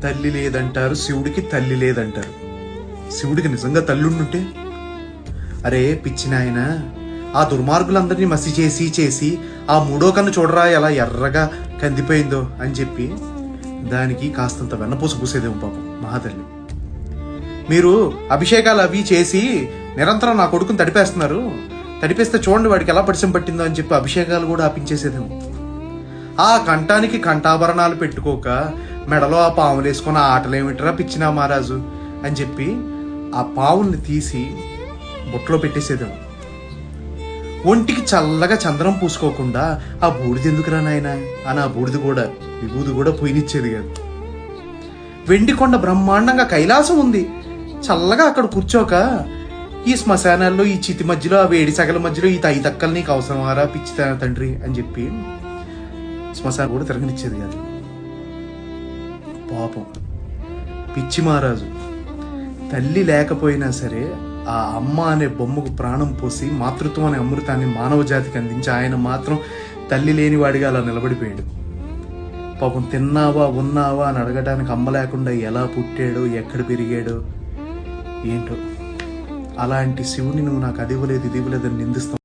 తల్లి లేదంటారు, శివుడికి తల్లి లేదంటారు. శివుడికి నిజంగా తల్లుండుంటే, అరే పిచ్చినాయన, ఆ దుర్మార్గులందరినీ మసి చేసి ఆ మూడో కన్ను చూడరా ఎలా ఎర్రగా కందిపోయిందో అని చెప్పి దానికి కాస్తంత వెన్నపూస పూసేదేమో పాపం మహాతల్లి. మీరు అభిషేకాలు అవి చేసి నిరంతరం నా కొడుకుని తడిపేస్తున్నారు, తడిపేస్తే చూడండి వాడికి ఎలా పరిచయం పట్టిందో అని చెప్పి అభిషేకాలు కూడా ఆపించేసేదేమో. ఆ కంఠానికి కంఠాభరణాలు పెట్టుకోక మెడలో ఆ పాములు వేసుకొని ఆటలేమిట్రా పిచ్చినా మహారాజు అని చెప్పి ఆ పావుల్ని తీసి బుట్టలో పెట్టేసేదేమో. ఒంటికి చల్లగా చంద్రం పూసుకోకుండా ఆ బూడిద ఎందుకురా నాయన అని ఆ విభూది కూడా పోయినిచ్చేది కాదు. వెండికొండ బ్రహ్మాండంగా కైలాసం ఉంది, చల్లగా అక్కడ కూర్చోక ఈ శ్మశానాల్లో ఈ చితి మధ్యలో ఆ వేడి సగల మధ్యలో ఈ తక్కలు నీకు అవసరమారా పిచ్చి తండ్రి అని చెప్పి శ్మశానం కూడా తిరగనిచ్చేది కాదు. పాపం పిచ్చి మహారాజు తల్లి లేకపోయినా సరే ఆ అమ్మ అనే బొమ్మకు ప్రాణం పోసి మాతృత్వం అనే అమృతాన్ని మానవ జాతికి అందించి ఆయన మాత్రం తల్లి లేనివాడిగా అలా నిలబడిపోయాడు. పాపం తిన్నావా ఉన్నావా అని అడగడానికి అమ్మ లేకుండా ఎలా పుట్టాడో ఎక్కడ పెరిగాడో ఏంటో. అలాంటి శివుని నువ్వు నాకు అది ఇవ్వలేదు ఇది ఇవ్వలేదని నిందిస్తావు.